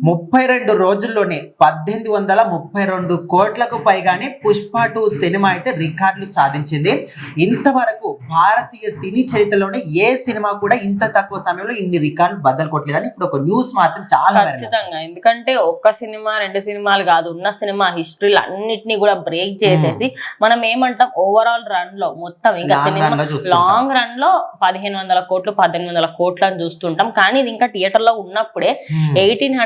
32 రోజుల్లోనే 1832 కోట్లకు పైగానే పుష్ప 2 సినిమా అయితే రికార్డులు సాధించింది. ఇంతవరకు భారతీయ సినీ చరిత్రలోనే ఏ సినిమా కూడా ఇంత తక్కువ సమయంలో ఇన్ని రికార్డులు బద్దలు కొట్టలేదని ఇప్పుడు ఒక న్యూస్ మాత్రం చాలా ఖచ్చితంగా. ఎందుకంటే ఒక్క సినిమా 2 సినిమాలు కాదు, ఉన్న సినిమా హిస్టరీలు అన్నిటినీ కూడా బ్రేక్ చేసేసి మనం ఏమంటాం, ఓవరాల్ రన్ లో మొత్తం ఇంకా సినిమా లాంగ్ రన్ లో 1500 కోట్లు 1800 కోట్లు అని చూస్తుంటాం. కానీ ఇది ఇంకా థియేటర్ లో ఉన్నప్పుడే 1831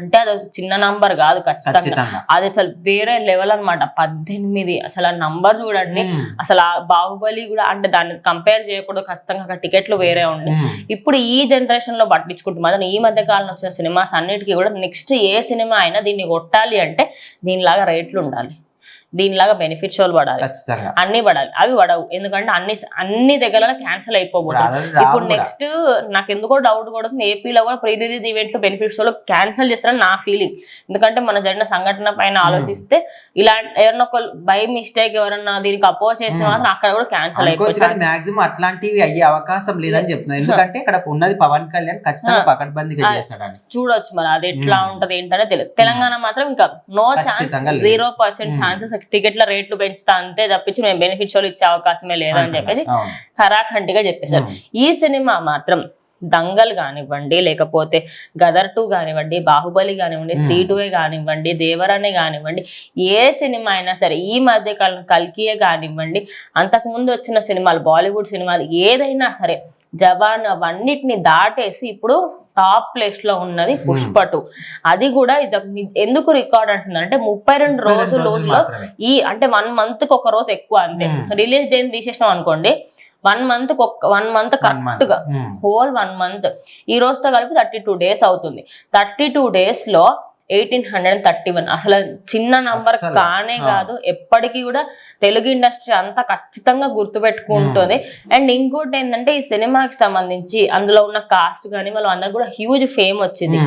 అంటే అది చిన్న నంబర్ కాదు ఖచ్చితంగా. అది అసలు వేరే లెవెల్ అనమాట. 18 అసలు ఆ నంబర్ చూడండి. అసలు ఆ బాహుబలి కూడా అంటే దాన్ని కంపేర్ చేయకూడదు ఖచ్చితంగా. టికెట్లు వేరే ఉండే. ఇప్పుడు ఈ జనరేషన్ లో పట్టించుకుంటున్నారు. ఈ మధ్య కాలంలో వచ్చిన సినిమాస్ అన్నిటికీ కూడా నెక్స్ట్ ఏ సినిమా అయినా దీన్ని కొట్టాలి అంటే దీనిలాగా రేట్లు ఉండాలి, దీనిలాగా బెనిఫిట్ షోలు పడాలి, అన్ని పడాలి. అవి పడవు. ఎందుకంటే అన్ని దగ్గర క్యాన్సిల్ అయిపోబోతుంది. ఇప్పుడు నెక్స్ట్ నాకు ఎందుకో డౌట్ పడుతుంది, ఏపీలో కూడా ప్రీ రిలీజ్ ఈవెంట్ బెనిఫిట్ షోలు క్యాన్సిల్ చేస్తారని నా ఫీలింగ్. ఎందుకంటే మన జరిగిన సంఘటన పైన ఆలోచిస్తే ఇలా ఎవరైనా ఒక బై మిస్టేక్ ఎవరన్నా దీనికి అపోజ్ చేస్తే మాత్రం అక్కడ కూడా క్యాన్సిల్ అయిపోతుంది. మాక్సిమం అట్లాంటివి అయ్యే అవకాశం లేదని చెప్తున్నారు. ఎందుకంటే ఇక్కడ ఉన్నది పవన్ కళ్యాణ్ ఖచ్చితంగా పకడ్బందీగా చేస్తాడని చూడొచ్చు. మరి అది ఎట్లా ఉంటది ఏంటనే తెలియదు. తెలంగాణ మాత్రం ఇంకా నో ఛాన్స్, 0% ఛాన్సెస్. టికెట్ల రేట్లు పెంచుతా అంతే తప్పించి మేము బెనిఫిట్ షోలు ఇచ్చే అవకాశమే లేదని చెప్పేసి ఖరాఖండిగా చెప్పేశారు. ఈ సినిమా మాత్రం దంగల్ కానివ్వండి, లేకపోతే గదర్ 2 కానివ్వండి, బాహుబలి కానివ్వండి, స్త్రీ 2 కానివ్వండి, దేవరానే కానివ్వండి, ఏ సినిమా అయినా సరే, ఈ మధ్య కాలం కల్కియే కానివ్వండి, అంతకుముందు వచ్చిన సినిమాలు బాలీవుడ్ సినిమాలు ఏదైనా సరే, జవాన్ అవన్నిటిని దాటేసి ఇప్పుడు టాప్ ప్లేస్ లో ఉన్నది పుష్ప 2. అది కూడా ఎందుకు రికార్డ్ అంటున్నారు అంటే 32 రోజుల్లో ఈ అంటే 1 మంత్ కి ఒక రోజు ఎక్కువ అంతే. రిలీజ్ డే తీసేసినాం అనుకోండి, 1 మంత్ కరెక్ట్ గా హోల్ 1 మంత్ ఈ రోజుతో కలిపి 32 డేస్ అవుతుంది. 32 డేస్ లో 1831 అసలు చిన్న నంబర్ కానే కాదు. ఎప్పటికీ కూడా తెలుగు ఇండస్ట్రీ అంతా ఖచ్చితంగా గుర్తుపెట్టుకుంటుంది. అండ్ ఇంకోటి ఏంటంటే ఈ సినిమాకి సంబంధించి అందులో ఉన్న కాస్ట్ కానీ వాళ్ళందరూ కూడా హ్యూజ్ ఫేమ్ వచ్చింది.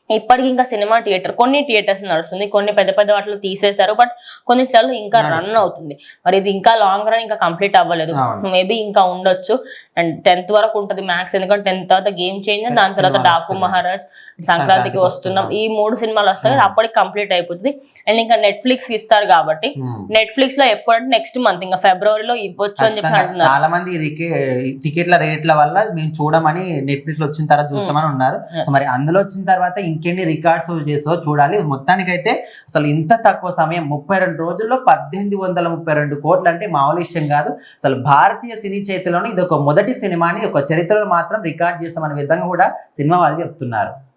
ఇప్పటికి ఇంకా సినిమా థియేటర్ కొన్ని థియేటర్స్ నడుస్తుంది, కొన్ని పెద్ద పెద్ద వాటిలో తీసేశారు, బట్ కొన్ని సార్లు ఇంకా రన్ అవుతుంది. మరి ఇది ఇంకా లాంగ్ రన్ ఇంకా కంప్లీట్ అవ్వలేదు, మేబీ ఇంకా ఉండొచ్చు. అండ్ 10th వరకు ఉంటుంది మ్యాక్స్. ఎందుకంటే 10th తర్వాత గేమ్ చేంజర్, దాని తర్వాత డాకు మహారాజ్, సంక్రాంతికి వస్తున్నాం, ఈ 3 సినిమాలు వస్తాయి. అప్పటికి కంప్లీట్ అయిపోతుంది. అండ్ ఇంకా నెట్ఫ్లిక్స్ ఇస్తారు కాబట్టి నెట్ఫ్లిక్స్ లో ఎప్పుడంటే నెక్స్ట్ మంత్ ఇంకా ఫిబ్రవరిలో ఇవ్వచ్చు అని చెప్పి అంటున్నారు. చాలా మంది టికెట్ల రేట్ల వల్ల మేము చూడమని నెట్ఫ్లిక్స్ వచ్చిన తర్వాత చూస్తామని ఉన్నారు. సో మరి అందులో వచ్చిన తర్వాత ఇంకెన్ని రికార్డ్స్ చేసో చూడాలి. మొత్తానికైతే అసలు ఇంత తక్కువ సమయం 32 రోజుల్లో 1832 కోట్లు అంటే మామూలు విషయం కాదు. అసలు భారతీయ సినీ చరిత్రలోనే ఇది ఒక మొదటి సినిమాని ఒక చరిత్రలో మాత్రం రికార్డ్ చేస్తామనే విధంగా కూడా సినిమా వాళ్ళు చెప్తున్నారు.